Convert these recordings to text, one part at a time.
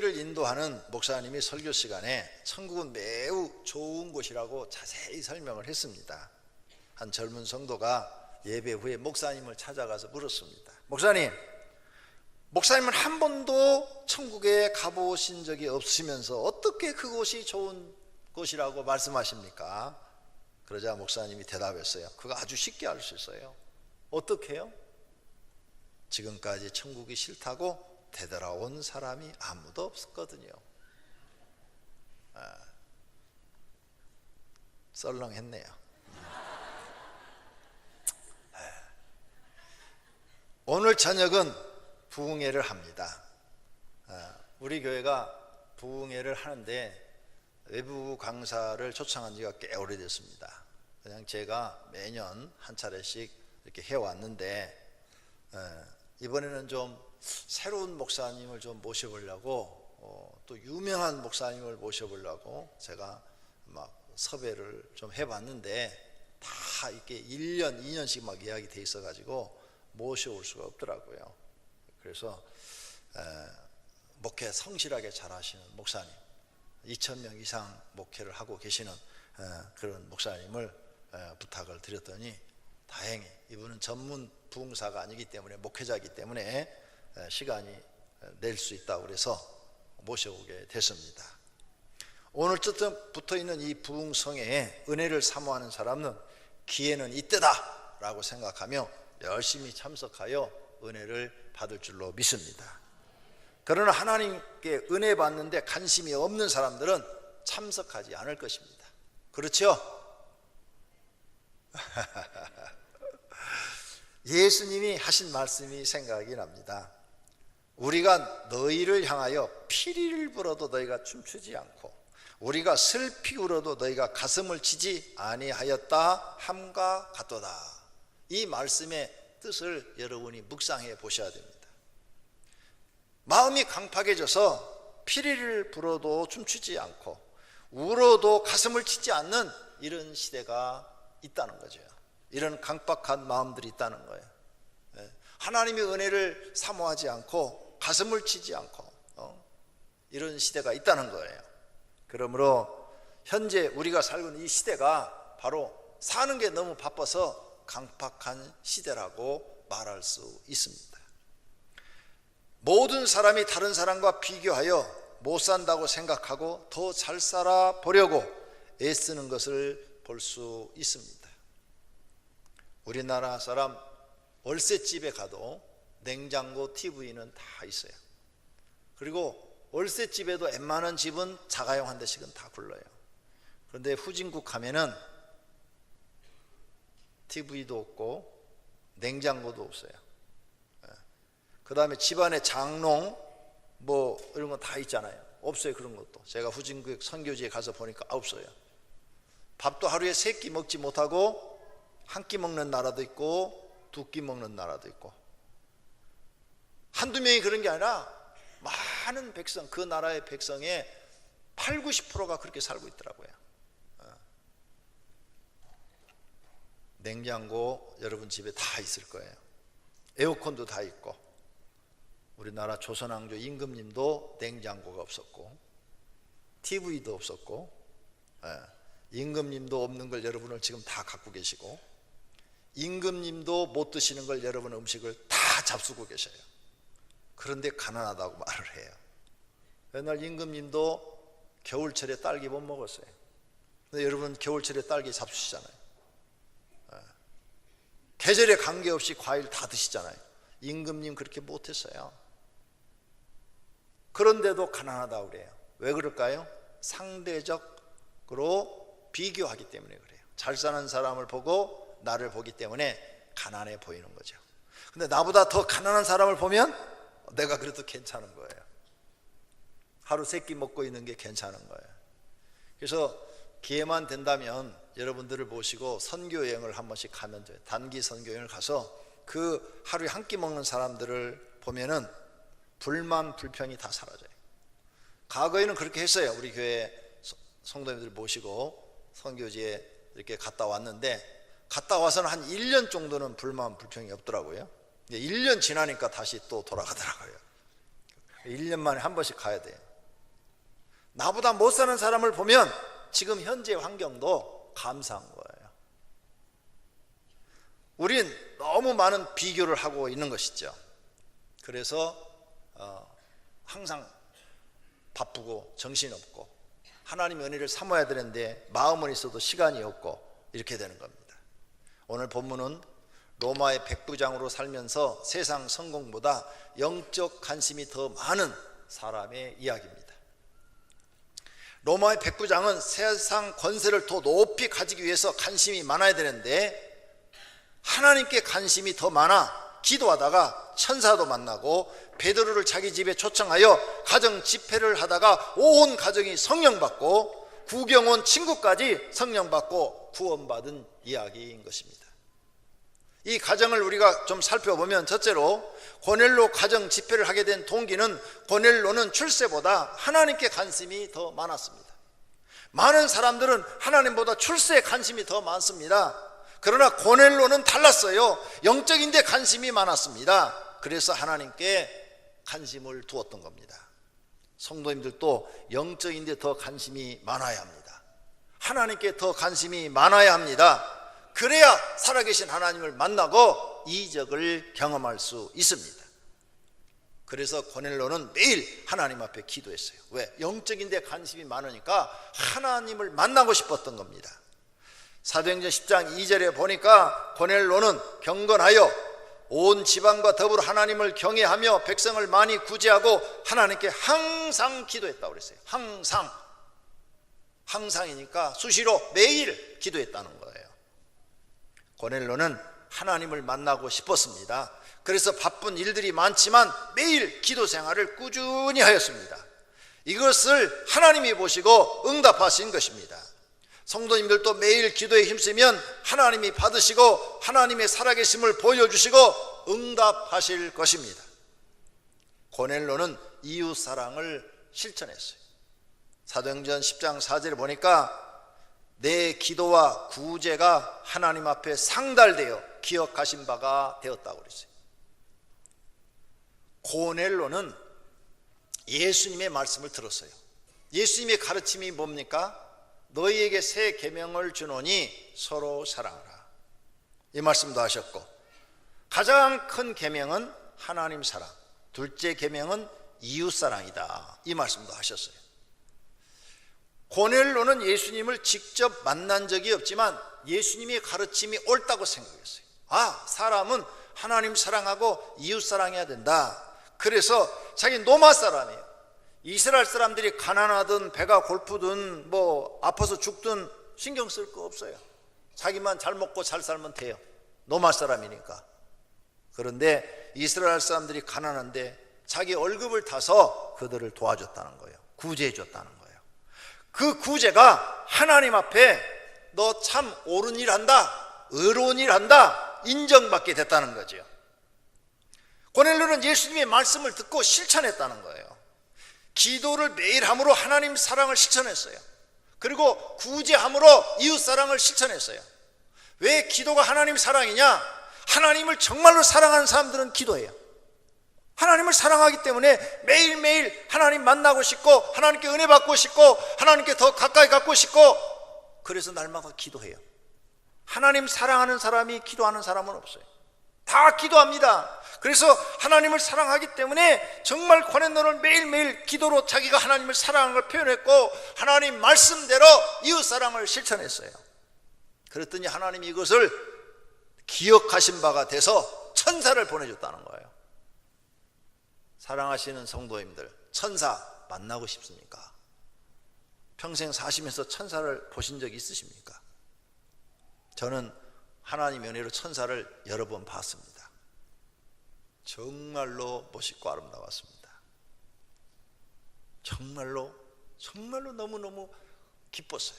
부흥회를 인도하는 목사님이 설교 시간에 천국은 매우 좋은 곳이라고 자세히 설명을 했습니다. 한 젊은 성도가 예배 후에 목사님을 찾아가서 물었습니다. 목사님은 한 번도 천국에 가보신 적이 없으면서 어떻게 그곳이 좋은 곳이라고 말씀하십니까? 그러자 목사님이 대답했어요. 그거 아주 쉽게 알 수 있어요. 어떻게 해요? 지금까지 천국이 싫다고 되돌아온 사람이 아무도 없었거든요. 썰렁했네요. 오늘 저녁은 부흥회를 합니다. 우리 교회가 부흥회를 하는데 외부 강사를 초청한 지가 꽤 오래됐습니다. 그냥 제가 매년 한 차례씩 이렇게 해왔는데 이번에는 좀 새로운 목사님을 좀 모셔보려고 또 유명한 목사님을 모셔보려고 제가 막 섭외를 좀 해봤는데 다 이렇게 1년, 2년씩 막 예약이 돼 있어가지고 모셔올 수가 없더라고요. 그래서 목회 성실하게 잘하시는 목사님, 2,000명 이상 목회를 하고 계시는 그런 목사님을 부탁을 드렸더니 다행히 이분은 전문 부흥사가 아니기 때문에 목회자이기 때문에 시간이 낼 수 있다고 그래서 모셔오게 됐습니다. 오늘 붙어있는 이 부흥성회에 은혜를 사모하는 사람은 기회는 이때다 라고 생각하며 열심히 참석하여 은혜를 받을 줄로 믿습니다. 그러나 하나님께 은혜 받는데 관심이 없는 사람들은 참석하지 않을 것입니다. 그렇죠? 예수님이 하신 말씀이 생각이 납니다. 우리가 너희를 향하여 피리를 불어도 너희가 춤추지 않고 우리가 슬피 울어도 너희가 가슴을 치지 아니하였다 함과 같도다. 이 말씀의 뜻을 여러분이 묵상해 보셔야 됩니다. 마음이 강팍해져서 피리를 불어도 춤추지 않고 울어도 가슴을 치지 않는 이런 시대가 있다는 거죠. 이런 강팍한 마음들이 있다는 거예요. 하나님의 은혜를 사모하지 않고 가슴을 치지 않고 이런 시대가 있다는 거예요. 그러므로 현재 우리가 살고 있는 이 시대가 바로 사는 게 너무 바빠서 강팍한 시대라고 말할 수 있습니다. 모든 사람이 다른 사람과 비교하여 못 산다고 생각하고 더 잘 살아 보려고 애쓰는 것을 볼 수 있습니다. 우리나라 사람 월세집에 가도 냉장고, TV는 다 있어요. 그리고 월세집에도 웬만한 집은 자가용 한 대씩은 다 굴러요. 그런데 후진국 가면은 TV도 없고 냉장고도 없어요. 그 다음에 집안에 장롱 뭐 이런 거 다 있잖아요. 없어요. 그런 것도 제가 후진국 선교지에 가서 보니까 없어요. 밥도 하루에 3끼 먹지 못하고 한 끼 먹는 나라도 있고 2끼 먹는 나라도 있고, 한두 명이 그런 게 아니라 많은 백성, 그 나라의 백성의 80, 90%가 그렇게 살고 있더라고요. 냉장고 여러분 집에 다 있을 거예요. 에어컨도 다 있고, 우리나라 조선왕조 임금님도 냉장고가 없었고 TV도 없었고, 임금님도 없는 걸 여러분은 지금 다 갖고 계시고, 임금님도 못 드시는 걸 여러분 음식을 다 잡수고 계셔요. 그런데 가난하다고 말을 해요. 옛날 임금님도 겨울철에 딸기 못 먹었어요. 근데 여러분 겨울철에 딸기 잡수시잖아요. 계절에 관계없이 과일 다 드시잖아요. 임금님 그렇게 못했어요. 그런데도 가난하다고 그래요. 왜 그럴까요? 상대적으로 비교하기 때문에 그래요. 잘 사는 사람을 보고 나를 보기 때문에 가난해 보이는 거죠. 근데 나보다 더 가난한 사람을 보면 내가 그래도 괜찮은 거예요. 하루 3끼 먹고 있는 게 괜찮은 거예요. 그래서 기회만 된다면 여러분들을 모시고 선교여행을 한 번씩 가면 돼요. 단기 선교여행을 가서 그 하루에 한 끼 먹는 사람들을 보면은 불만 불평이 다 사라져요. 과거에는 그렇게 했어요. 우리 교회 성도님들 모시고 선교지에 이렇게 갔다 왔는데, 갔다 와서는 한 1년 정도는 불만 불평이 없더라고요. 1년 지나니까 다시 또 돌아가더라고요. 1년 만에 한 번씩 가야 돼요. 나보다 못 사는 사람을 보면 지금 현재 환경도 감사한 거예요. 우린 너무 많은 비교를 하고 있는 것이죠. 그래서 항상 바쁘고 정신없고 하나님의 은혜를 삼아야 되는데 마음은 있어도 시간이 없고 이렇게 되는 겁니다. 오늘 본문은 로마의 백부장으로 살면서 세상 성공보다 영적 관심이 더 많은 사람의 이야기입니다. 로마의 백부장은 세상 권세를 더 높이 가지기 위해서 관심이 많아야 되는데 하나님께 관심이 더 많아 기도하다가 천사도 만나고 베드로를 자기 집에 초청하여 가정 집회를 하다가 온 가정이 성령받고 구경 온 친구까지 성령받고 구원받은 이야기인 것입니다. 이 가정을 우리가 좀 살펴보면 첫째로 고넬로 가정 집회를 하게 된 동기는 고넬로는 출세보다 하나님께 관심이 더 많았습니다. 많은 사람들은 하나님보다 출세에 관심이 더 많습니다. 그러나 고넬로는 달랐어요. 영적인 데 관심이 많았습니다. 그래서 하나님께 관심을 두었던 겁니다. 성도님들도 영적인 데 더 관심이 많아야 합니다. 하나님께 더 관심이 많아야 합니다. 그래야 살아계신 하나님을 만나고 이적을 경험할 수 있습니다. 그래서 고넬로는 매일 하나님 앞에 기도했어요. 왜? 영적인 데 관심이 많으니까 하나님을 만나고 싶었던 겁니다. 사도행전 10장 2절에 보니까 고넬로는 경건하여 온 지방과 더불어 하나님을 경외하며 백성을 많이 구제하고 하나님께 항상 기도했다고 그랬어요. 항상이니까 수시로 매일 기도했다는 거예요. 고넬로는 하나님을 만나고 싶었습니다. 그래서 바쁜 일들이 많지만 매일 기도 생활을 꾸준히 하였습니다. 이것을 하나님이 보시고 응답하신 것입니다. 성도님들도 매일 기도에 힘쓰면 하나님이 받으시고 하나님의 살아계심을 보여주시고 응답하실 것입니다. 고넬로는 이웃사랑을 실천했어요. 사도행전 10장 4절에 보니까 내 기도와 구제가 하나님 앞에 상달되어 기억하신 바가 되었다고 그랬어요. 고넬로는 예수님의 말씀을 들었어요. 예수님의 가르침이 뭡니까? 너희에게 새 계명을 주노니 서로 사랑하라. 이 말씀도 하셨고, 가장 큰 계명은 하나님 사랑, 둘째 계명은 이웃 사랑이다. 이 말씀도 하셨어요. 고넬로는 예수님을 직접 만난 적이 없지만 예수님의 가르침이 옳다고 생각했어요. 사람은 하나님 사랑하고 이웃 사랑해야 된다. 그래서 자기 로마 사람이에요. 이스라엘 사람들이 가난하든 배가 고프든 뭐 아파서 죽든 신경 쓸 거 없어요. 자기만 잘 먹고 잘 살면 돼요. 로마 사람이니까. 그런데 이스라엘 사람들이 가난한데 자기 월급을 타서 그들을 도와줬다는 거예요. 구제해 줬다는 거예요. 그 구제가 하나님 앞에 너 참 옳은 일 한다, 의로운 일 한다 인정받게 됐다는 거죠. 고넬로는 예수님의 말씀을 듣고 실천했다는 거예요. 기도를 매일 함으로 하나님 사랑을 실천했어요. 그리고 구제함으로 이웃 사랑을 실천했어요. 왜 기도가 하나님 사랑이냐? 하나님을 정말로 사랑하는 사람들은 기도해요. 하나님을 사랑하기 때문에 매일매일 하나님 만나고 싶고 하나님께 은혜 받고 싶고 하나님께 더 가까이 갖고 싶고 그래서 날마다 기도해요. 하나님 사랑하는 사람이 기도하는 사람은 없어요. 다 기도합니다. 그래서 하나님을 사랑하기 때문에 정말 고넬로는 매일매일 기도로 자기가 하나님을 사랑하는 걸 표현했고 하나님 말씀대로 이웃사랑을 실천했어요. 그랬더니 하나님이 이것을 기억하신 바가 돼서 천사를 보내줬다는 거예요. 사랑하시는 성도님들, 천사 만나고 싶습니까? 평생 사시면서 천사를 보신 적 있으십니까? 저는 하나님의 은혜로 천사를 여러 번 봤습니다. 정말로 멋있고 아름다웠습니다. 정말로 너무너무 기뻤어요.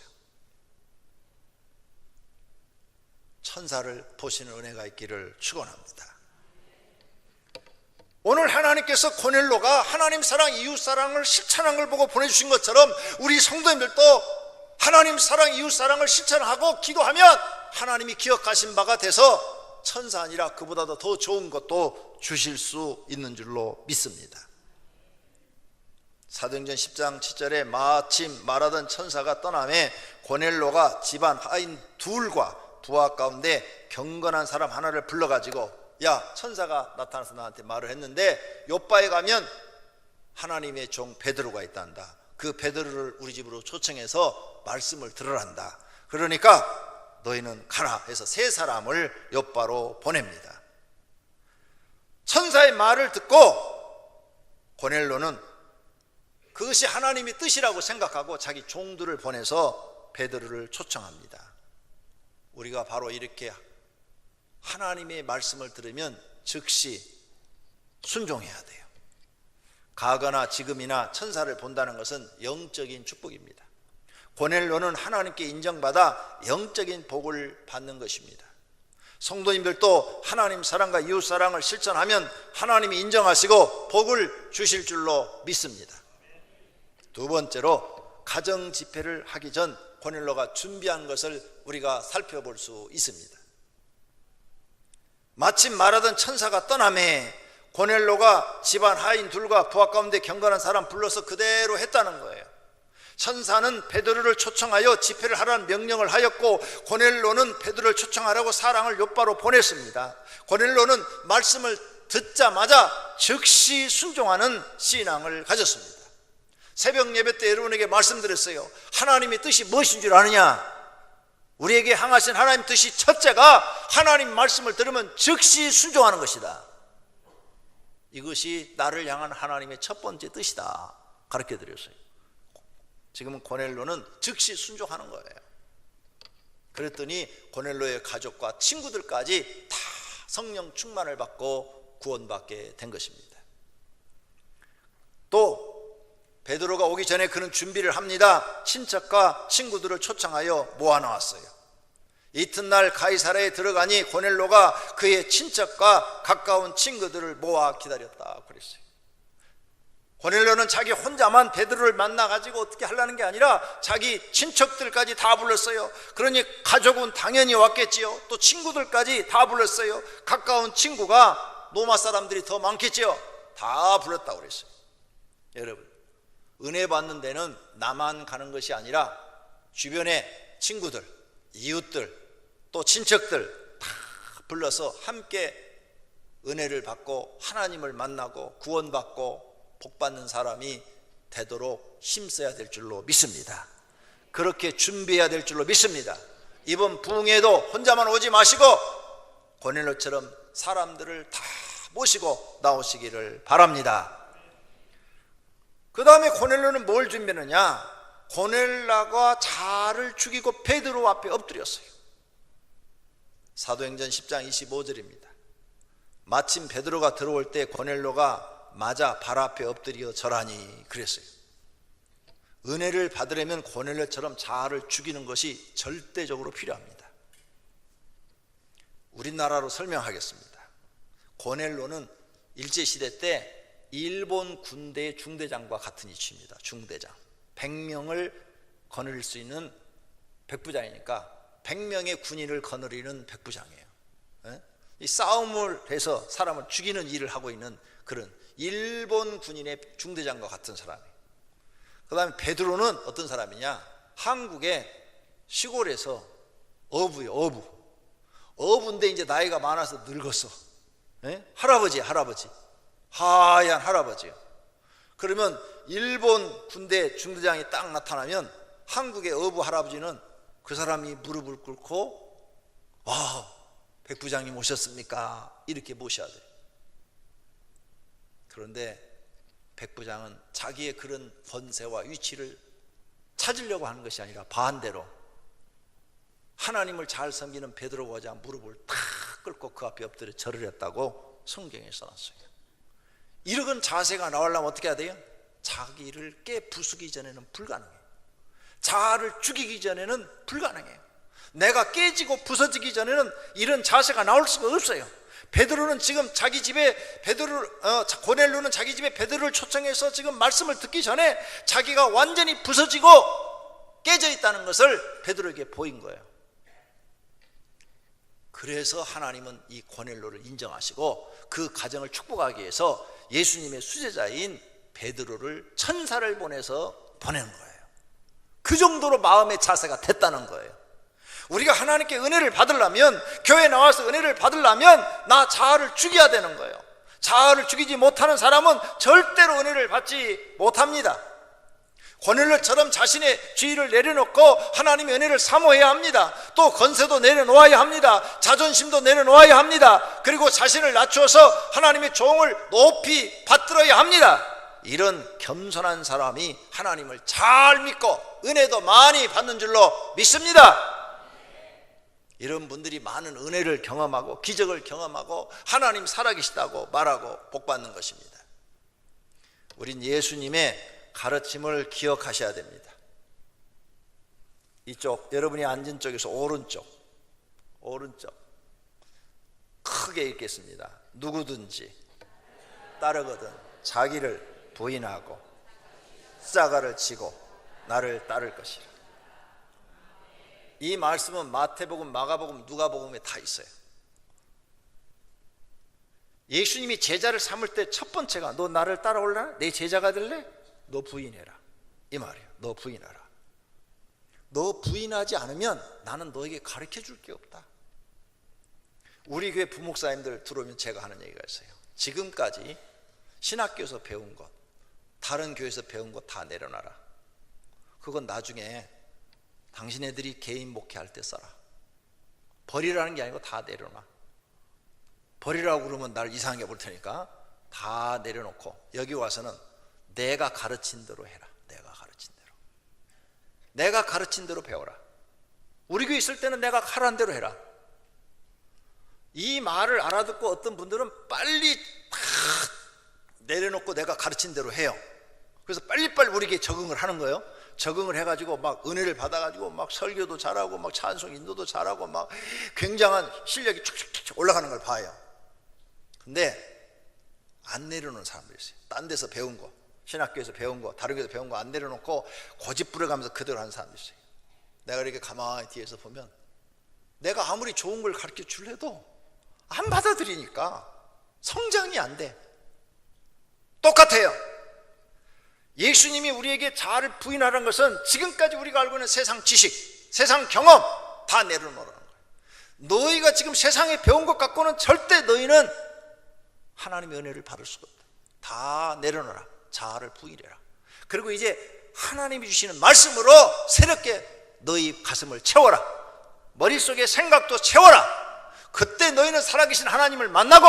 천사를 보시는 은혜가 있기를 축원합니다. 오늘 하나님께서 고넬로가 하나님 사랑, 이웃 사랑을 실천한 걸 보고 보내주신 것처럼 우리 성도님들도 하나님 사랑, 이웃 사랑을 실천하고 기도하면 하나님이 기억하신 바가 돼서 천사 아니라 그보다도 더 좋은 것도 주실 수 있는 줄로 믿습니다. 사도행전 10장 7절에 마침 말하던 천사가 떠나매 고넬로가 집안 하인 둘과 부하 가운데 경건한 사람 하나를 불러가지고, 야, 천사가 나타나서 나한테 말을 했는데 요바에 가면 하나님의 종 베드로가 있단다. 그 베드로를 우리 집으로 초청해서 말씀을 들으란다. 그러니까 너희는 가라 해서 세 사람을 요바로 보냅니다. 천사의 말을 듣고 고넬로는 그것이 하나님의 뜻이라고 생각하고 자기 종들을 보내서 베드로를 초청합니다. 우리가 바로 이렇게 하나님의 말씀을 들으면 즉시 순종해야 돼요. 가거나 지금이나 천사를 본다는 것은 영적인 축복입니다. 고넬로는 하나님께 인정받아 영적인 복을 받는 것입니다. 성도님들도 하나님 사랑과 이웃 사랑을 실천하면 하나님이 인정하시고 복을 주실 줄로 믿습니다. 두 번째로 가정 집회를 하기 전 고넬로가 준비한 것을 우리가 살펴볼 수 있습니다. 마침 말하던 천사가 떠나매 고넬로가 집안 하인 둘과 부하 가운데 경건한 사람 불러서 그대로 했다는 거예요. 천사는 베드로를 초청하여 집회를 하라는 명령을 하였고 고넬로는 베드로를 초청하라고 사람을 요바로 보냈습니다. 고넬로는 말씀을 듣자마자 즉시 순종하는 신앙을 가졌습니다. 새벽 예배 때 여러분에게 말씀드렸어요. 하나님의 뜻이 무엇인 줄 아느냐? 우리에게 향하신 하나님 뜻이 첫째가 하나님 말씀을 들으면 즉시 순종하는 것이다. 이것이 나를 향한 하나님의 첫 번째 뜻이다 가르쳐 드렸어요. 지금은 고넬로는 즉시 순종하는 거예요. 그랬더니 고넬로의 가족과 친구들까지 다 성령 충만을 받고 구원받게 된 것입니다. 또 베드로가 오기 전에 그는 준비를 합니다. 친척과 친구들을 초청하여 모아놓았어요. 이튿날 가이사랴에 들어가니 고넬로가 그의 친척과 가까운 친구들을 모아 기다렸다 그랬어요. 고넬로는 자기 혼자만 베드로를 만나가지고 어떻게 하려는 게 아니라 자기 친척들까지 다 불렀어요. 그러니 가족은 당연히 왔겠지요. 또 친구들까지 다 불렀어요. 가까운 친구가 로마 사람들이 더 많겠지요. 다 불렀다고 그랬어요. 여러분, 은혜 받는 데는 나만 가는 것이 아니라 주변의 친구들, 이웃들, 또 친척들 다 불러서 함께 은혜를 받고 하나님을 만나고 구원받고 복받는 사람이 되도록 힘써야 될 줄로 믿습니다. 그렇게 준비해야 될 줄로 믿습니다. 이번 부흥회도 혼자만 오지 마시고 고넬로처럼 사람들을 다 모시고 나오시기를 바랍니다. 그 다음에 고넬로는 뭘 준비했느냐? 고넬라가 자를 죽이고 베드로 앞에 엎드렸어요. 사도행전 10장 25절입니다. 마침 베드로가 들어올 때 고넬로가 맞아 발 앞에 엎드려 절하니 그랬어요. 은혜를 받으려면 고넬로처럼 자아를 죽이는 것이 절대적으로 필요합니다. 우리나라로 설명하겠습니다. 고넬로는 일제시대 때 일본 군대의 중대장과 같은 위치입니다. 중대장. 100명을 거느릴 수 있는 백부장이니까 100명의 군인을 거느리는 백부장이에요. 이 싸움을 해서 사람을 죽이는 일을 하고 있는 그런 일본 군인의 중대장과 같은 사람이에요. 그 다음에 베드로는 어떤 사람이냐? 한국의 시골에서 어부예요. 어부인데 이제 나이가 많아서 늙었어. 할아버지야, 할아버지. 하얀 할아버지요. 그러면 일본 군대 중대장이 딱 나타나면 한국의 어부 할아버지는 그 사람이 무릎을 꿇고 와, 백부장님 오셨습니까? 이렇게 모셔야 돼요. 그런데 백부장은 자기의 그런 권세와 위치를 찾으려고 하는 것이 아니라 반대로 하나님을 잘 섬기는 베드로가 오자 무릎을 탁 꿇고 그 앞에 엎드려 절을 했다고 성경에 써놨어요. 이런 자세가 나오려면 어떻게 해야 돼요? 자기를 깨 부수기 전에는 불가능해요. 자아를 죽이기 전에는 불가능해요. 내가 깨지고 부서지기 전에는 이런 자세가 나올 수가 없어요. 베드로는 지금 자기 집에 고넬로는 자기 집에 베드로를 초청해서 지금 말씀을 듣기 전에 자기가 완전히 부서지고 깨져 있다는 것을 베드로에게 보인 거예요. 그래서 하나님은 이 고넬로를 인정하시고 그 가정을 축복하기 위해서 예수님의 수제자인 베드로를 천사를 보내서 보내는 거예요. 그 정도로 마음의 자세가 됐다는 거예요. 우리가 하나님께 은혜를 받으려면, 교회에 나와서 은혜를 받으려면 나 자아를 죽여야 되는 거예요. 자아를 죽이지 못하는 사람은 절대로 은혜를 받지 못합니다. 고넬료처럼 자신의 지위를 내려놓고 하나님의 은혜를 사모해야 합니다. 또 권세도 내려놓아야 합니다. 자존심도 내려놓아야 합니다. 그리고 자신을 낮추어서 하나님의 종을 높이 받들어야 합니다. 이런 겸손한 사람이 하나님을 잘 믿고 은혜도 많이 받는 줄로 믿습니다. 이런 분들이 많은 은혜를 경험하고 기적을 경험하고 하나님 살아계시다고 말하고 복받는 것입니다. 우린 예수님의 가르침을 기억하셔야 됩니다. 이쪽, 여러분이 앉은 쪽에서 오른쪽 크게 읽겠습니다. 누구든지 따르거든 자기를 부인하고 십자가를 지고 나를 따를 것이라. 이 말씀은 마태복음, 마가복음, 누가복음에 다 있어요. 예수님이 제자를 삼을 때 첫 번째가 너 나를 따라올라? 내 제자가 될래? 너 부인해라, 이 말이에요. 너 부인하라. 너 부인하지 않으면 나는 너에게 가르쳐 줄 게 없다. 우리 교회 부목사님들 들어오면 제가 하는 얘기가 있어요. 지금까지 신학교에서 배운 것, 다른 교회에서 배운 것 다 내려놔라. 그건 나중에 당신네들이 개인 목회할 때 써라. 버리라는 게 아니고 다 내려놔. 버리라고 그러면 날 이상하게 볼 테니까 다 내려놓고 여기 와서는 내가 가르친 대로 해라. 내가 가르친 대로 배워라. 우리 교회 있을 때는 내가 하라는 대로 해라. 이 말을 알아듣고 어떤 분들은 빨리 다 내려놓고 내가 가르친 대로 해요. 그래서 빨리빨리 우리에게 적응을 하는 거예요. 적응을 해가지고 막 은혜를 받아가지고 막 설교도 잘하고 막 찬송 인도도 잘하고 막 굉장한 실력이 축축축 올라가는 걸 봐요. 근데 안 내려놓는 사람들이 있어요. 딴 데서 배운 거, 신학교에서 배운 거, 다른 교회에서 배운 거 안 내려놓고 고집 부려가면서 그대로 하는 사람들이 있어요. 내가 이렇게 가만히 뒤에서 보면 내가 아무리 좋은 걸 가르쳐 줄래도 안 받아들이니까 성장이 안 돼. 똑같아요. 예수님이 우리에게 자아를 부인하라는 것은 지금까지 우리가 알고 있는 세상 지식, 세상 경험 다 내려놓으라는 거예요. 너희가 지금 세상에 배운 것 갖고는 절대 너희는 하나님의 은혜를 받을 수가 없다. 다 내려놓아라. 자아를 부인해라. 그리고 이제 하나님이 주시는 말씀으로 새롭게 너희 가슴을 채워라. 머릿속에 생각도 채워라. 그때 너희는 살아계신 하나님을 만나고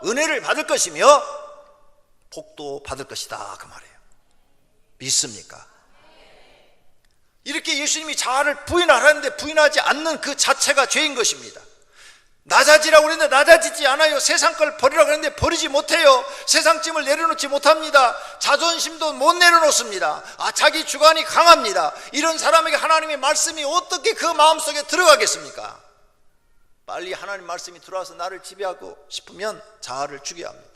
은혜를 받을 것이며 복도 받을 것이다, 그 말이에요. 믿습니까? 이렇게 예수님이 자아를 부인하라는데 부인하지 않는 그 자체가 죄인 것입니다. 낮아지라고 그랬는데 낮아지지 않아요. 세상 걸 버리라고 그랬는데 버리지 못해요. 세상 짐을 내려놓지 못합니다. 자존심도 못 내려놓습니다. 자기 주관이 강합니다. 이런 사람에게 하나님의 말씀이 어떻게 그 마음속에 들어가겠습니까? 빨리 하나님 말씀이 들어와서 나를 지배하고 싶으면 자아를 죽여야 합니다.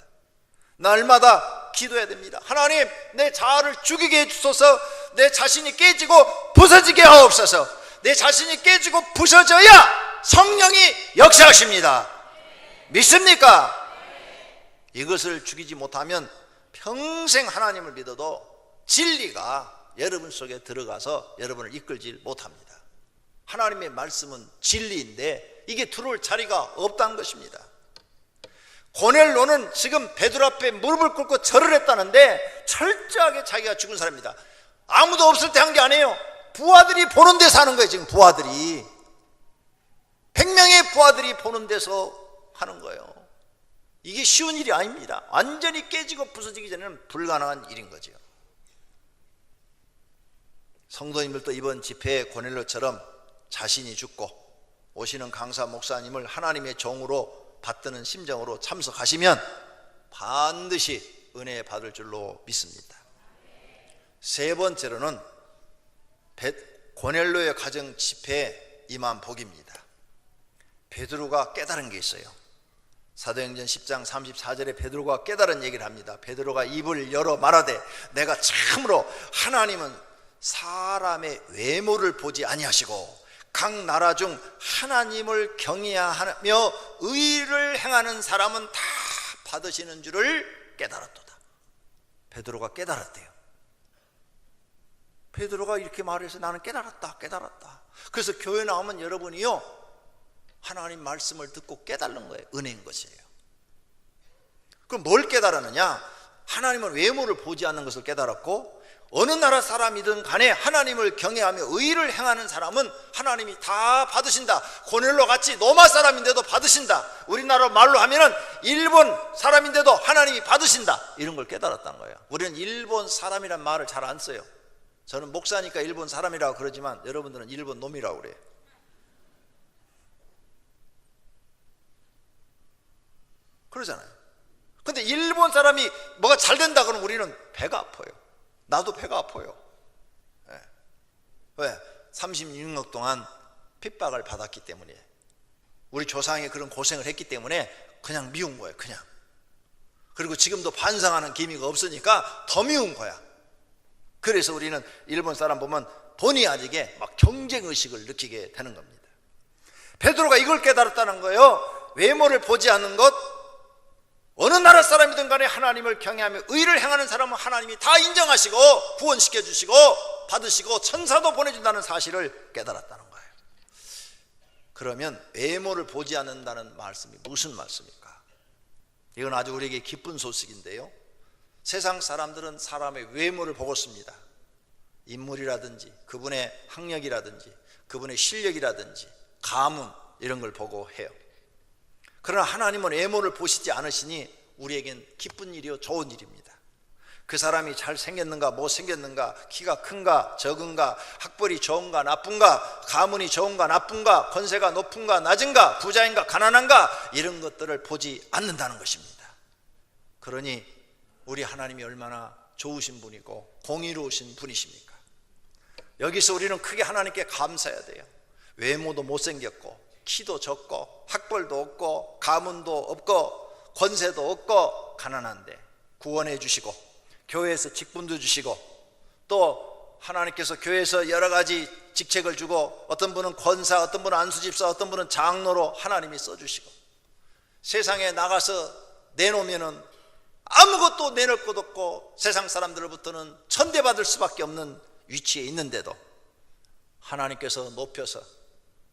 날마다 기도해야 됩니다. 하나님, 내 자아를 죽이게 해주소서. 내 자신이 깨지고 부서지게 하옵소서. 내 자신이 깨지고 부서져야 성령이 역사하십니다. 믿습니까? 이것을 죽이지 못하면 평생 하나님을 믿어도 진리가 여러분 속에 들어가서 여러분을 이끌지 못합니다. 하나님의 말씀은 진리인데 이게 들어올 자리가 없다는 것입니다. 고넬료는 지금 베드로 앞에 무릎을 꿇고 절을 했다는데 철저하게 자기가 죽은 사람입니다. 아무도 없을 때 한 게 아니에요. 부하들이 보는 데서 하는 거예요. 지금 부하들이 100명의 부하들이 보는 데서 하는 거예요. 이게 쉬운 일이 아닙니다. 완전히 깨지고 부서지기 전에는 불가능한 일인 거죠. 성도님들도 이번 집회에 고넬료처럼 자신이 죽고 오시는 강사 목사님을 하나님의 종으로 받드는 심정으로 참석하시면 반드시 은혜 받을 줄로 믿습니다. 세 번째로는 고넬료의 가정 집회에 임한 복입니다. 베드로가 깨달은 게 있어요. 사도행전 10장 34절에 베드로가 깨달은 얘기를 합니다. 베드로가 입을 열어 말하되 내가 참으로 하나님은 사람의 외모를 보지 아니하시고 각 나라 중 하나님을 경외하며 의를 행하는 사람은 다 받으시는 줄을 깨달았도다. 베드로가 깨달았대요. 베드로가 이렇게 말해서 나는 깨달았다. 그래서 교회 나오면 여러분이요, 하나님 말씀을 듣고 깨달는 거예요. 은혜인 것이에요. 그럼 뭘 깨달았느냐? 하나님은 외모를 보지 않는 것을 깨달았고, 어느 나라 사람이든 간에 하나님을 경외하며 의를 행하는 사람은 하나님이 다 받으신다. 고넬로 같이 로마 사람인데도 받으신다. 우리나라 말로 하면은 일본 사람인데도 하나님이 받으신다. 이런 걸 깨달았다는 거예요. 우리는 일본 사람이란 말을 잘 안 써요. 저는 목사니까 일본 사람이라고 그러지만 여러분들은 일본 놈이라고 그래요. 그러잖아요. 근데 일본 사람이 뭐가 잘 된다 그러면 우리는 배가 아파요. 나도 배가 아파요. 네. 왜? 36년 동안 핍박을 받았기 때문에, 우리 조상이 그런 고생을 했기 때문에 그냥 미운 거예요. 그냥. 그리고 지금도 반성하는 기미가 없으니까 더 미운 거야. 그래서 우리는 일본 사람 보면 본의 아니게 막 경쟁의식을 느끼게 되는 겁니다. 베드로가 이걸 깨달았다는 거예요. 외모를 보지 않는 것, 어느 나라 사람이든 간에 하나님을 경외하며 의를 행하는 사람은 하나님이 다 인정하시고 구원시켜 주시고 받으시고 천사도 보내준다는 사실을 깨달았다는 거예요. 그러면 외모를 보지 않는다는 말씀이 무슨 말씀입니까? 이건 아주 우리에게 기쁜 소식인데요, 세상 사람들은 사람의 외모를 보고 씁니다. 인물이라든지 그분의 학력이라든지 그분의 실력이라든지 가문, 이런 걸 보고 해요. 그러나 하나님은 외모를 보시지 않으시니 우리에겐 기쁜 일이요, 좋은 일입니다. 그 사람이 잘생겼는가 못생겼는가, 키가 큰가 적은가, 학벌이 좋은가 나쁜가, 가문이 좋은가 나쁜가, 권세가 높은가 낮은가, 부자인가 가난한가, 이런 것들을 보지 않는다는 것입니다. 그러니 우리 하나님이 얼마나 좋으신 분이고 공의로우신 분이십니까? 여기서 우리는 크게 하나님께 감사해야 돼요. 외모도 못생겼고 키도 적고 학벌도 없고 가문도 없고 권세도 없고 가난한데 구원해 주시고 교회에서 직분도 주시고, 또 하나님께서 교회에서 여러 가지 직책을 주고, 어떤 분은 권사, 어떤 분은 안수집사, 어떤 분은 장로로 하나님이 써주시고, 세상에 나가서 내놓으면은 아무것도 내놓을 것 없고 세상 사람들로부터는 천대받을 수밖에 없는 위치에 있는데도 하나님께서 높여서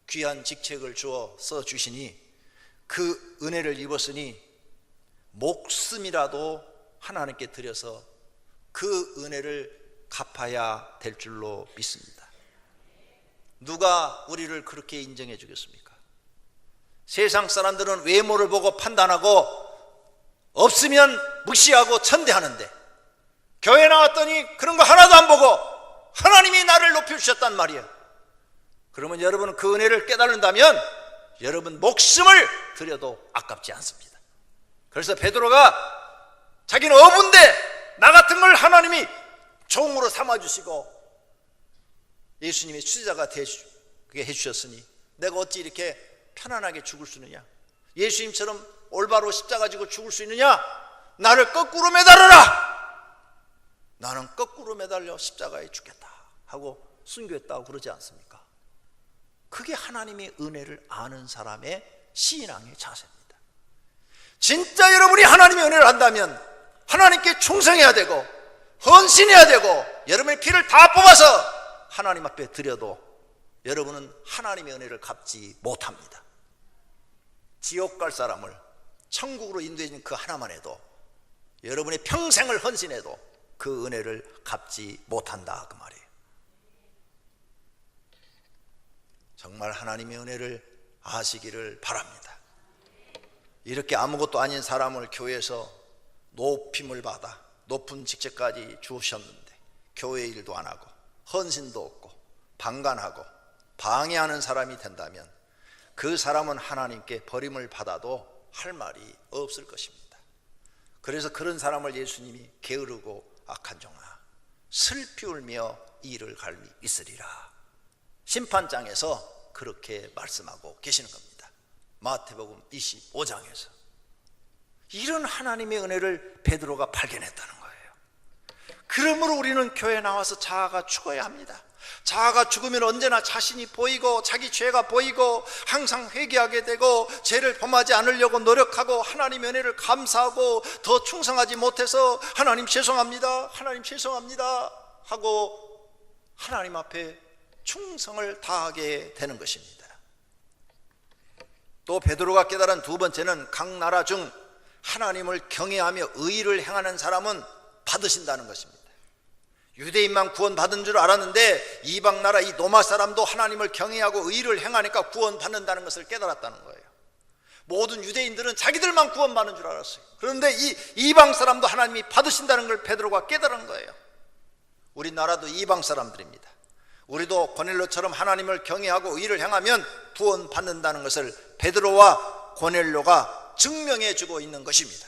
귀한 직책을 주어 써주시니, 그 은혜를 입었으니 목숨이라도 하나님께 드려서 그 은혜를 갚아야 될 줄로 믿습니다. 누가 우리를 그렇게 인정해 주겠습니까? 세상 사람들은 외모를 보고 판단하고 없으면 무시하고 천대하는데, 교회 나왔더니 그런 거 하나도 안 보고 하나님이 나를 높여주셨단 말이에요. 그러면 여러분은 그 은혜를 깨달는다면 여러분 목숨을 드려도 아깝지 않습니다. 그래서 베드로가 자기는 어부인데 나 같은 걸 하나님이 종으로 삼아주시고 예수님의 수제자가 되게 해주셨으니 내가 어찌 이렇게 편안하게 죽을 수 있느냐, 예수님처럼 올바로 십자가 지고 죽을 수 있느냐, 나를 거꾸로 매달아라, 나는 거꾸로 매달려 십자가에 죽겠다 하고 순교했다고 그러지 않습니까? 그게 하나님의 은혜를 아는 사람의 신앙의 자세입니다. 진짜 여러분이 하나님의 은혜를 안다면 하나님께 충성해야 되고 헌신해야 되고, 여러분의 피를 다 뽑아서 하나님 앞에 드려도 여러분은 하나님의 은혜를 갚지 못합니다. 지옥 갈 사람을 천국으로 인도해 주는 그 하나만 해도 여러분의 평생을 헌신해도 그 은혜를 갚지 못한다, 그 말이에요. 정말 하나님의 은혜를 아시기를 바랍니다. 이렇게 아무것도 아닌 사람을 교회에서 높임을 받아 높은 직책까지 주셨는데 교회 일도 안 하고 헌신도 없고 방관하고 방해하는 사람이 된다면 그 사람은 하나님께 버림을 받아도 할 말이 없을 것입니다. 그래서 그런 사람을 예수님이 게으르고 악한 종아 슬피 울며 이를 갈미 있으리라, 심판장에서 그렇게 말씀하고 계시는 겁니다. 마태복음 25장에서 이런 하나님의 은혜를 베드로가 발견했다는 거예요. 그러므로 우리는 교회에 나와서 자아가 죽어야 합니다. 자아가 죽으면 언제나 자신이 보이고 자기 죄가 보이고 항상 회개하게 되고 죄를 범하지 않으려고 노력하고 하나님의 은혜를 감사하고 더 충성하지 못해서 하나님 죄송합니다, 하나님 죄송합니다 하고 하나님 앞에 충성을 다하게 되는 것입니다. 또 베드로가 깨달은 두 번째는 각 나라 중 하나님을 경외하며 의를 행하는 사람은 받으신다는 것입니다. 유대인만 구원받은 줄 알았는데 이방 나라 이 로마 사람도 하나님을 경외하고 의를 행하니까 구원받는다는 것을 깨달았다는 거예요. 모든 유대인들은 자기들만 구원받는 줄 알았어요. 그런데 이 이방 사람도 하나님이 받으신다는 걸 베드로가 깨달은 거예요. 우리나라도 이방 사람들입니다. 우리도 고넬료처럼 하나님을 경외하고 의를 행하면 구원받는다는 것을 베드로와 고넬료가 증명해 주고 있는 것입니다.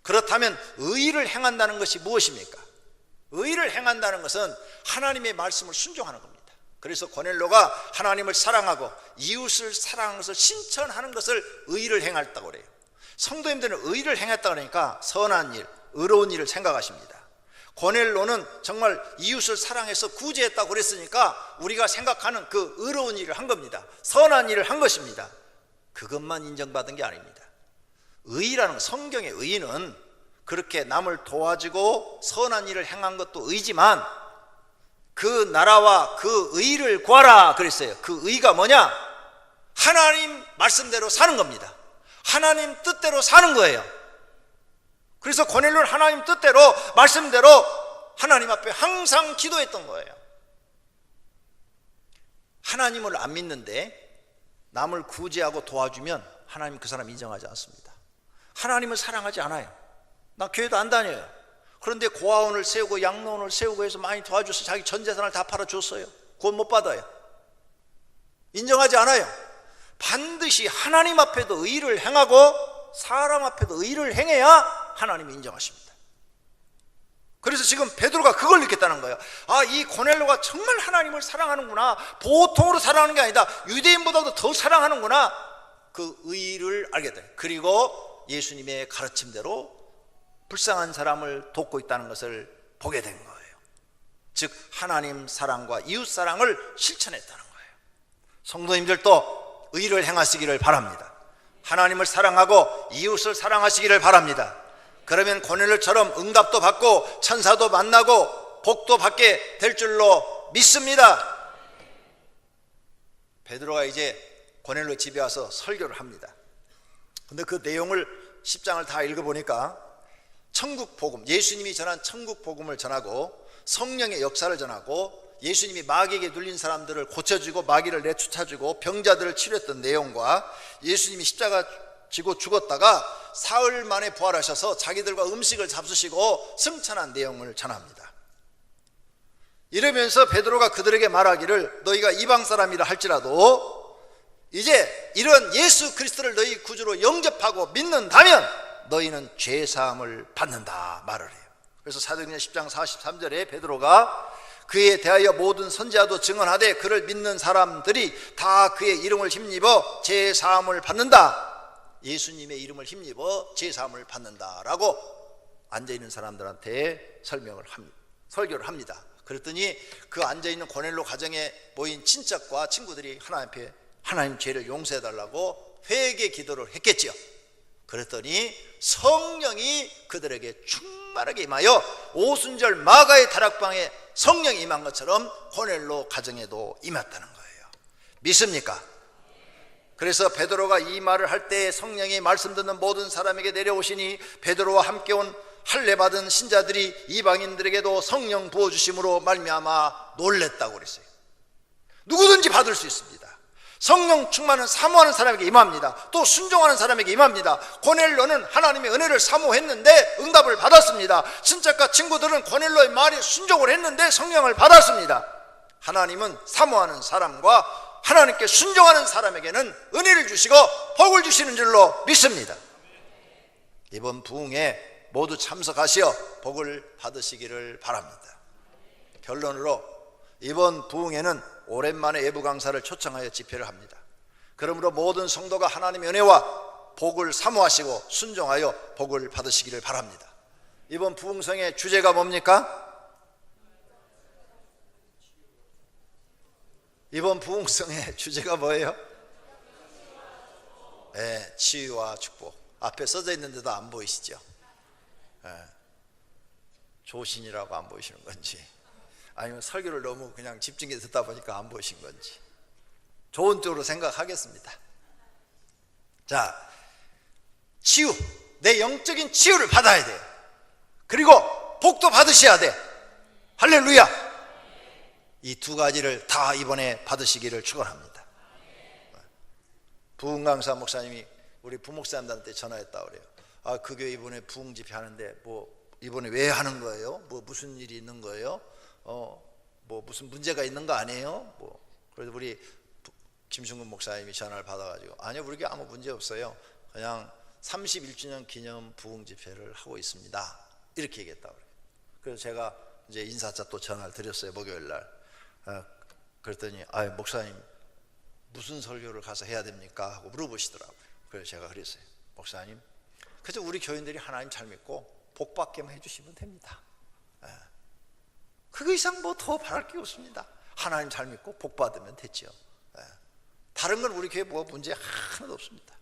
그렇다면 의를 행한다는 것이 무엇입니까? 의를 행한다는 것은 하나님의 말씀을 순종하는 겁니다. 그래서 고넬료가 하나님을 사랑하고 이웃을 사랑하는 것을 실천하는 것을 의를 행했다고 그래요. 성도님들은 의를 행했다 그러니까 선한 일, 의로운 일을 생각하십니다. 고넬료는 정말 이웃을 사랑해서 구제했다고 그랬으니까 우리가 생각하는 그 의로운 일을 한 겁니다. 선한 일을 한 것입니다. 그것만 인정받은 게 아닙니다. 의라는, 성경의 의는 그렇게 남을 도와주고 선한 일을 행한 것도 의지만 그 나라와 그 의를 구하라 그랬어요. 그 의가 뭐냐? 하나님 말씀대로 사는 겁니다. 하나님 뜻대로 사는 거예요. 그래서 고넬료는 하나님 뜻대로 말씀대로 하나님 앞에 항상 기도했던 거예요. 하나님을 안 믿는데 남을 구제하고 도와주면 하나님 그 사람 인정하지 않습니다. 하나님을 사랑하지 않아요. 나 교회도 안 다녀요. 그런데 고아원을 세우고 양로원을 세우고 해서 많이 도와줘서 자기 전 재산을 다 팔아줬어요. 구원 못 받아요. 인정하지 않아요. 반드시 하나님 앞에도 의를 행하고 사람 앞에도 의를 행해야 하나님이 인정하십니다. 그래서 지금 베드로가 그걸 느꼈다는 거예요. 아, 이 고넬료가 정말 하나님을 사랑하는구나. 보통으로 사랑하는 게 아니다. 유대인보다도 더 사랑하는구나. 그 의를 알게 돼요. 그리고 예수님의 가르침대로 불쌍한 사람을 돕고 있다는 것을 보게 된 거예요. 즉 하나님 사랑과 이웃 사랑을 실천했다는 거예요. 성도님들도 의를 행하시기를 바랍니다. 하나님을 사랑하고 이웃을 사랑하시기를 바랍니다. 그러면 고넬료처럼 응답도 받고 천사도 만나고 복도 받게 될 줄로 믿습니다. 베드로가 이제 고넬료 집에 와서 설교를 합니다. 근데 그 내용을 10장을 다 읽어보니까 천국 복음, 예수님이 전한 천국 복음을 전하고 성령의 역사를 전하고 예수님이 마귀에게 눌린 사람들을 고쳐주고 마귀를 내쫓아주고 병자들을 치료했던 내용과 예수님이 십자가 지고 죽었다가 사흘 만에 부활하셔서 자기들과 음식을 잡수시고 승천한 내용을 전합니다. 이러면서 베드로가 그들에게 말하기를 너희가 이방 사람이라 할지라도 이제 이런 예수 그리스도를 너희 구주로 영접하고 믿는다면 너희는 죄사함을 받는다 말을 해요. 그래서 사도행전 10장 43절에 베드로가 그에 대하여 모든 선지자도 증언하되 그를 믿는 사람들이 다 그의 이름을 힘입어 죄사함을 받는다. 예수님의 이름을 힘입어 죄사함을 받는다라고 앉아있는 사람들한테 설교를 합니다. 그랬더니 그 앉아있는 고넬료 가정에 모인 친척과 친구들이 하나님 앞에 하나님 죄를 용서해달라고 회개 기도를 했겠죠. 그랬더니 성령이 그들에게 충만하게 임하여 오순절 마가의 다락방에 성령이 임한 것처럼 고넬료 가정에도 임했다는 거예요. 믿습니까? 그래서 베드로가 이 말을 할 때 성령이 말씀 듣는 모든 사람에게 내려오시니 베드로와 함께 온 할례 받은 신자들이 이방인들에게도 성령 부어주심으로 말미암아 놀랬다고 그랬어요. 누구든지 받을 수 있습니다. 성령 충만은 사모하는 사람에게 임합니다. 또 순종하는 사람에게 임합니다. 고넬료는 하나님의 은혜를 사모했는데 응답을 받았습니다. 친척과 친구들은 고넬료의 말에 순종을 했는데 성령을 받았습니다. 하나님은 사모하는 사람과 하나님께 순종하는 사람에게는 은혜를 주시고 복을 주시는 줄로 믿습니다. 이번 부흥에 모두 참석하시어 복을 받으시기를 바랍니다. 결론으로 이번 부흥에는 오랜만에 외부 강사를 초청하여 집회를 합니다. 그러므로 모든 성도가 하나님의 은혜와 복을 사모하시고 순종하여 복을 받으시기를 바랍니다. 이번 부흥성의 주제가 뭡니까? 이번 부흥성의 주제가 뭐예요? 네, 치유와 축복. 앞에 써져 있는데도 안 보이시죠? 네. 조신이라고 안 보이시는 건지, 아니면 설교를 너무 그냥 집중해서 듣다 보니까 안 보이신 건지, 좋은 쪽으로 생각하겠습니다. 자, 치유, 내 영적인 치유를 받아야 돼요. 그리고 복도 받으셔야 돼. 할렐루야. 이 두 가지를 다 이번에 받으시기를 축원합니다. 부흥강사 목사님이 우리 부목사님들한테 전화했다 그래요. 아, 그 교회 이번에 부흥 집회 하는데 뭐 이번에 왜 하는 거예요? 뭐 무슨 일이 있는 거예요? 뭐 무슨 문제가 있는 거 아니에요? 뭐 그래서 우리 김승근 목사님이 전화를 받아가지고, 아니요, 우리 교회 아무 문제 없어요. 그냥 31주년 기념 부흥 집회를 하고 있습니다. 이렇게 얘기했다 그래요. 그래서 제가 이제 인사차 또 전화를 드렸어요, 목요일 날. 그랬더니, 아, 목사님 무슨 설교를 가서 해야 됩니까? 하고 물어보시더라고요. 그래서 제가 그랬어요. 목사님, 그저 우리 교인들이 하나님 잘 믿고 복 받게만 해주시면 됩니다. 그 이상 뭐 더 바랄 게 없습니다. 하나님 잘 믿고 복 받으면 됐죠. 다른 건 우리 교회 뭐 문제 하나도 없습니다.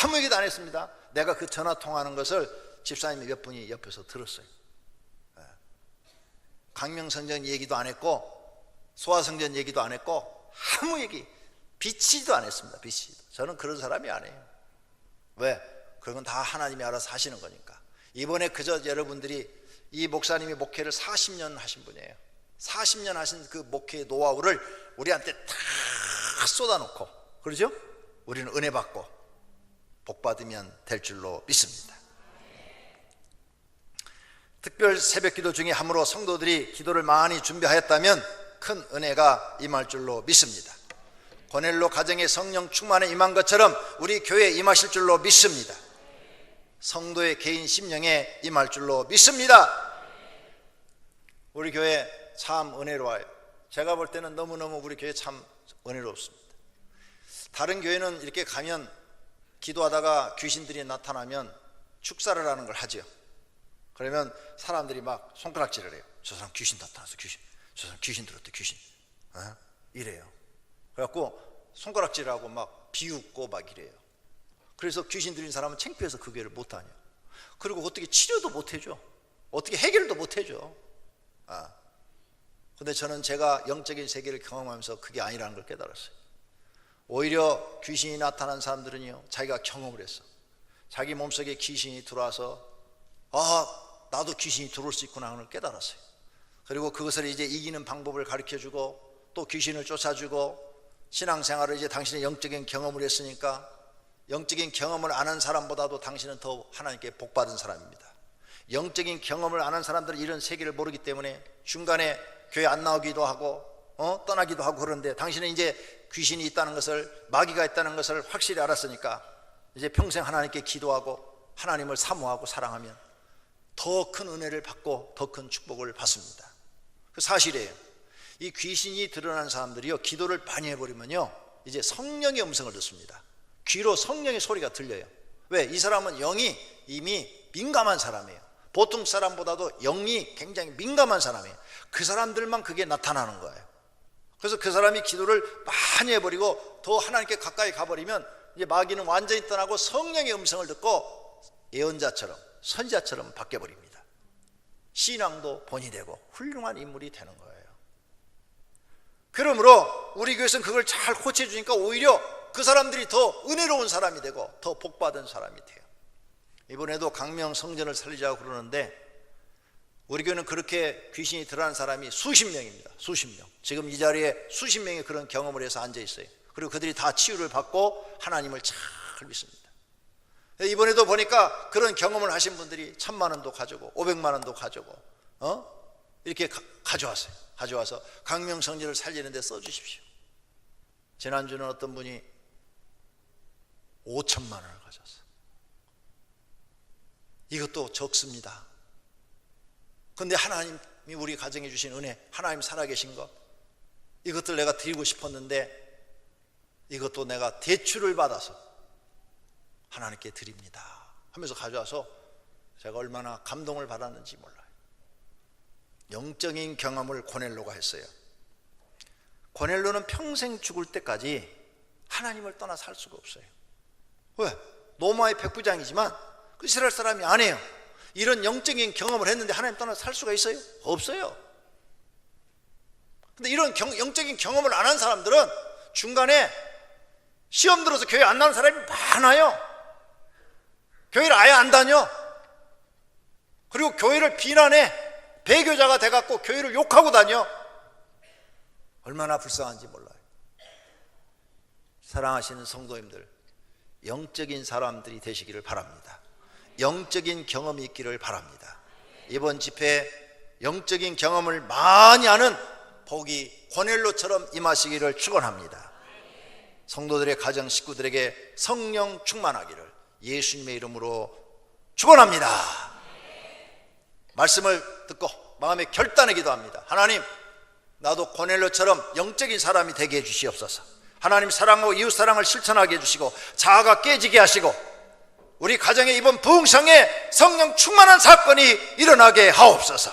아무 얘기도 안 했습니다. 내가 그 전화 통화하는 것을 집사님이 몇 분이 옆에서 들었어요. 강명성전 얘기도 안 했고 소아성전 얘기도 안 했고 아무 얘기, 비치도 안 했습니다. 비치도. 저는 그런 사람이 아니에요. 왜? 그건 다 하나님이 알아서 하시는 거니까. 이번에 그저 여러분들이, 이 목사님이 목회를 40년 하신 분이에요. 40년 하신 그 목회의 노하우를 우리한테 다 쏟아놓고, 그러죠? 우리는 은혜 받고 복 받으면 될 줄로 믿습니다. 특별 새벽기도 중에 함으로 성도들이 기도를 많이 준비하였다면 큰 은혜가 임할 줄로 믿습니다. 고넬로 가정에 성령 충만에 임한 것처럼 우리 교회에 임하실 줄로 믿습니다. 성도의 개인 심령에 임할 줄로 믿습니다. 우리 교회 참 은혜로워요. 제가 볼 때는 너무너무 우리 교회 참 은혜롭습니다. 다른 교회는 이렇게 가면 기도하다가 귀신들이 나타나면 축사를 하는 걸 하죠. 그러면 사람들이 막 손가락질을 해요. 저 사람 귀신 나타났어, 귀신. 저 사람 귀신 들었대, 귀신. 이래요. 그래갖고 손가락질하고 막 비웃고 막 이래요. 그래서 귀신 들린 사람은 창피해서 그 교회를 못 다녀. 그리고 어떻게 치료도 못 해줘. 어떻게 해결도 못 해줘. 근데 저는 제가 영적인 세계를 경험하면서 그게 아니라는 걸 깨달았어요. 오히려 귀신이 나타난 사람들은요, 자기가 경험을 했어. 자기 몸속에 귀신이 들어와서, 나도 귀신이 들어올 수 있구나 하는 걸 깨달았어요. 그리고 그것을 이제 이기는 방법을 가르쳐주고 또 귀신을 쫓아주고, 신앙생활을 이제 당신의 영적인 경험을 했으니까 영적인 경험을 안 한 사람보다도 당신은 더 하나님께 복받은 사람입니다. 영적인 경험을 안 한 사람들은 이런 세계를 모르기 때문에 중간에 교회 안 나오기도 하고 떠나기도 하고 그러는데, 당신은 이제 귀신이 있다는 것을, 마귀가 있다는 것을 확실히 알았으니까 이제 평생 하나님께 기도하고 하나님을 사모하고 사랑하면 더 큰 은혜를 받고 더 큰 축복을 받습니다. 그 사실이에요. 이 귀신이 드러난 사람들이요, 기도를 많이 해버리면요, 이제 성령의 음성을 듣습니다. 귀로 성령의 소리가 들려요. 왜? 이 사람은 영이 이미 민감한 사람이에요. 보통 사람보다도 영이 굉장히 민감한 사람이에요. 그 사람들만 그게 나타나는 거예요. 그래서 그 사람이 기도를 많이 해버리고 더 하나님께 가까이 가버리면 이제 마귀는 완전히 떠나고 성령의 음성을 듣고 예언자처럼, 선지자처럼 바뀌어버립니다. 신앙도 본이 되고 훌륭한 인물이 되는 거예요. 그러므로 우리 교회에서는 그걸 잘 코치해 주니까 오히려 그 사람들이 더 은혜로운 사람이 되고 더 복받은 사람이 돼요. 이번에도 강명 성전을 살리자고 그러는데, 우리 교회는 그렇게 귀신이 드러난 사람이 수십 명입니다. 수십 명. 지금 이 자리에 수십 명이 그런 경험을 해서 앉아 있어요. 그리고 그들이 다 치유를 받고 하나님을 잘 믿습니다. 이번에도 보니까 그런 경험을 하신 분들이 1,000만 원도 가지고 500만 원도 가지고 이렇게 가져왔어요. 가져와서 강명 성전을 살리는 데 써주십시오. 지난주는 어떤 분이 5,000만 원을 가져왔어요. 이것도 적습니다. 그런데 하나님이 우리 가정에 주신 은혜, 하나님 살아계신 것, 이것들 내가 드리고 싶었는데 이것도 내가 대출을 받아서 하나님께 드립니다 하면서 가져와서 제가 얼마나 감동을 받았는지 몰라요. 영적인 경험을 고넬로가 했어요. 고넬료는 평생 죽을 때까지 하나님을 떠나 살 수가 없어요. 왜? 로마의 백부장이지만 이스라엘 사람이 아니에요. 이런 영적인 경험을 했는데 하나님 떠나 살 수가 있어요? 없어요. 근데 이런 영적인 경험을 안 한 사람들은 중간에 시험 들어서 교회 안 나오는 사람이 많아요. 교회를 아예 안 다녀. 그리고 교회를 비난해. 배교자가 돼갖고 교회를 욕하고 다녀. 얼마나 불쌍한지 몰라요. 사랑하시는 성도님들, 영적인 사람들이 되시기를 바랍니다. 영적인 경험이 있기를 바랍니다. 이번 집회에 영적인 경험을 많이 하는 복이 고넬료처럼 임하시기를 축원합니다. 성도들의 가정 식구들에게 성령 충만하기를 예수님의 이름으로 축원합니다. 말씀을 듣고 마음에 결단을 기도합니다. 하나님, 나도 고넬료처럼 영적인 사람이 되게 해주시옵소서. 하나님 사랑하고 이웃 사랑을 실천하게 해주시고 자아가 깨지게 하시고 우리 가정에 이번 부흥성에 성령 충만한 사건이 일어나게 하옵소서.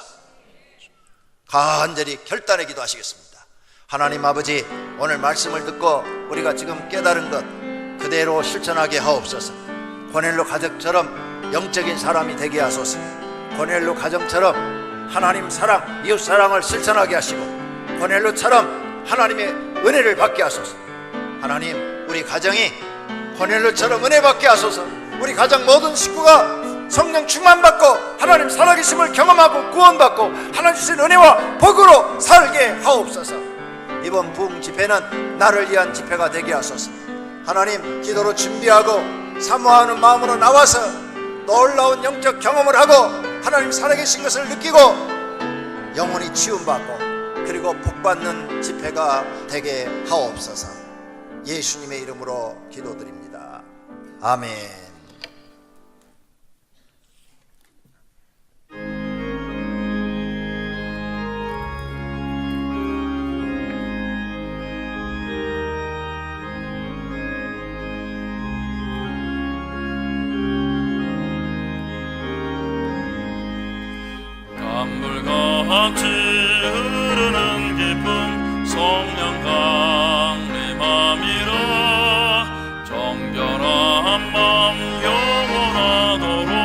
간절히 결단의 기도하시겠습니다. 하나님 아버지, 오늘 말씀을 듣고 우리가 지금 깨달은 것 그대로 실천하게 하옵소서. 고넬료 가정처럼 영적인 사람이 되게 하소서. 고넬료 가정처럼 하나님 사랑, 이웃 사랑을 실천하게 하시고 고넬료처럼 하나님의 은혜를 받게 하소서. 하나님, 우리 가정이 고넬료처럼 은혜 받게 하소서. 우리 가정 모든 식구가 성령 충만받고 하나님 살아계심을 경험하고 구원받고 하나님 주신 은혜와 복으로 살게 하옵소서. 이번 부흥 집회는 나를 위한 집회가 되게 하소서. 하나님, 기도로 준비하고 사모하는 마음으로 나와서 놀라운 영적 경험을 하고 하나님 살아계신 것을 느끼고 영혼이 치유받고 그리고 복받는 집회가 되게 하옵소서. 예수님의 이름으로 기도드립니다. 아멘. 강물같이 흐르는 깊은 성령 강림함이라. 정결한 맘 영원하도록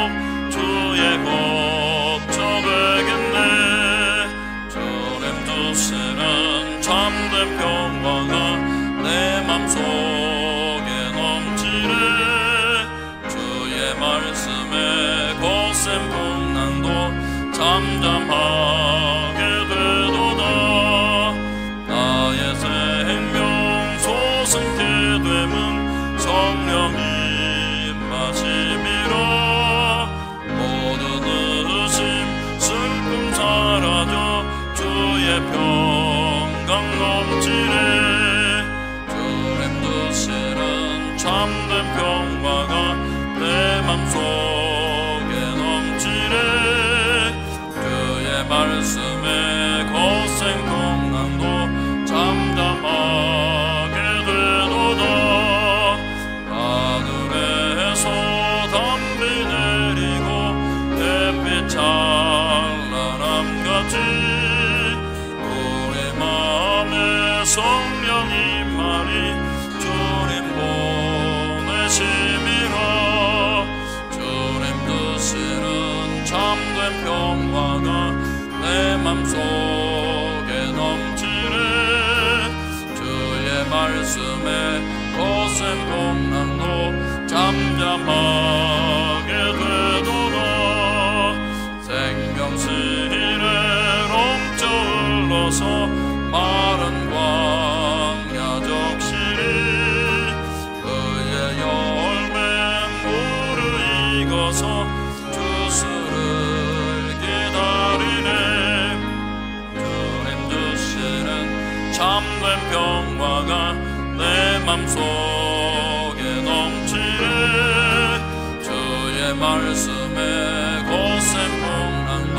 주의 곡처 되겠네. 주님 주시는 참된 평화가 내 맘속에 넘치네. 주의 말씀에 거센 풍랑도 잠잠하게 되도다. 나의 생명 소승케 됨은 성령이 임하심이라. 모든 의심 슬픔 사라져 주의 평강 넘치네. 주님 주시는 참된 평화가 내 맘속에 넘치네. 말씀에 거센 풍랑도 잠잠하게 되도다. 하늘에서 담비 내리고 햇빛 찬란함같이 우리 마음에 성령이 임하리. 주님 보내심이라. 주님 주시는 참된 평화가 내 맘속에 넘치네. 주의 말씀에 거센 풍랑도 잠잠하게 되도다. 생명실에 넘쳐 흘러서 마른 광야 적시리. 그의 열매 무르익어서 주수를 기다리네. 참된 평화가 내 맘속에 넘치네. 주의 말씀에 거센 풍랑도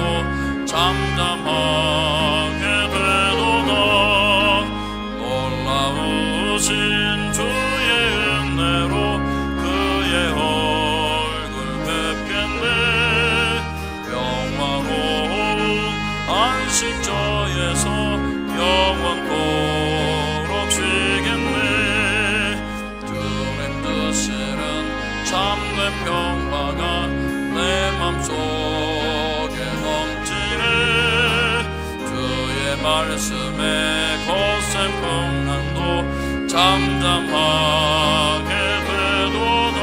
잠잠하게 되도다. 놀라우신 주의 은혜로 그의 얼굴 뵙겠네. 평화로운 안식처에서 영원토록 주의 말씀에 거센 풍랑도 잠잠하게 되도다.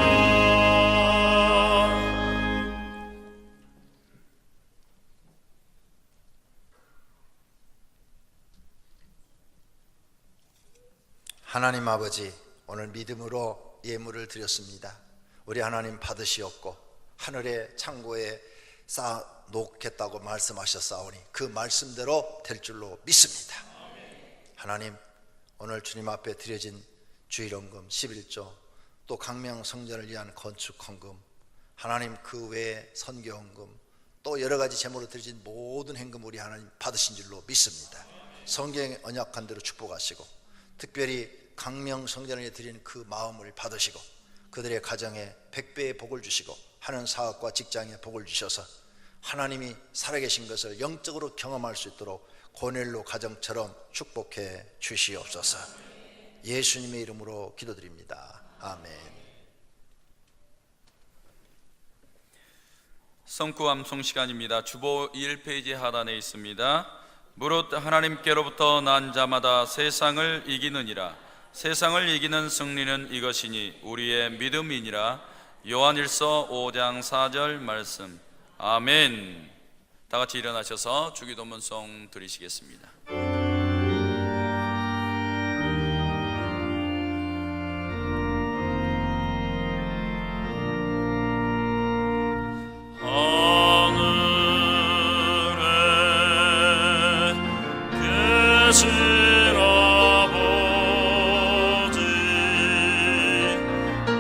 하나님 아버지, 오늘 믿음으로 예물을 드렸습니다. 우리 하나님 받으시옵고 하늘의 창고에 쌓아 놓겠다고 말씀하셨사오니 그 말씀대로 될 줄로 믿습니다. 하나님, 오늘 주님 앞에 드려진 주일헌금 11조, 또 강명 성전을 위한 건축 헌금, 하나님 그 외에 선교헌금, 또 여러 가지 제물로 드려진 모든 헌금 우리 하나님 받으신 줄로 믿습니다. 성경에 언약한 대로 축복하시고 특별히 강명 성전을 위해 드리는 그 마음을 받으시고 그들의 가정에 100배의 복을 주시고 하는 사업과 직장에 복을 주셔서 하나님이 살아계신 것을 영적으로 경험할 수 있도록 고넬로 가정처럼 축복해 주시옵소서. 예수님의 이름으로 기도드립니다. 아멘. 성구 암송 시간입니다. 주보 1페이지 하단에 있습니다. 무릇 하나님께로부터 난 자마다 세상을 이기느니라. 세상을 이기는 승리는 이것이니 우리의 믿음이니라. 요한일서 5장 4절 말씀. 아멘. 다 같이 일어나셔서 주기도문송 드리시겠습니다. 하늘에 계신 아버지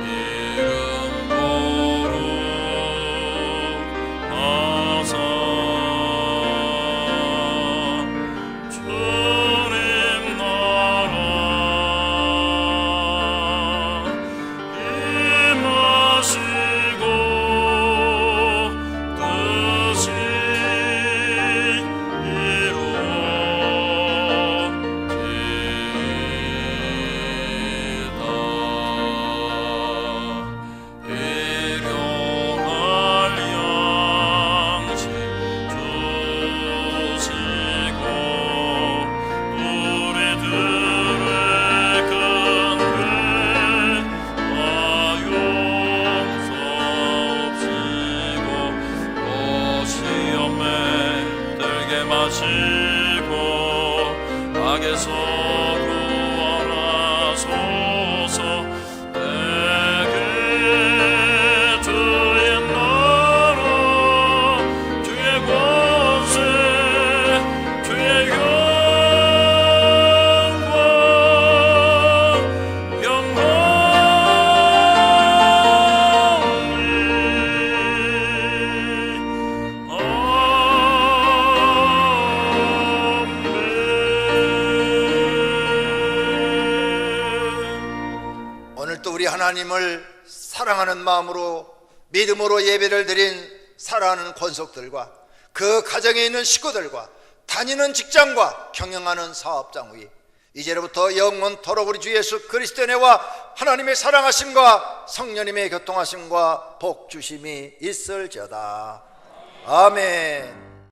이름 거룩하사 주님 나라 임하시고 뜻이 마시고 악에서 구원하소서. 내게 주의 나라 주의 권세 주의 영광 오늘도 우리 하나님을 사랑하는 마음으로 믿음으로 예배를 드린 사랑하는 권속들과 그 가정에 있는 식구들과 다니는 직장과 경영하는 사업장 위 이제로부터 영원토록 우리 주 예수 그리스도의 은혜와 하나님의 사랑하심과 성령님의 교통하심과 복주심이 있을지어다. 아멘.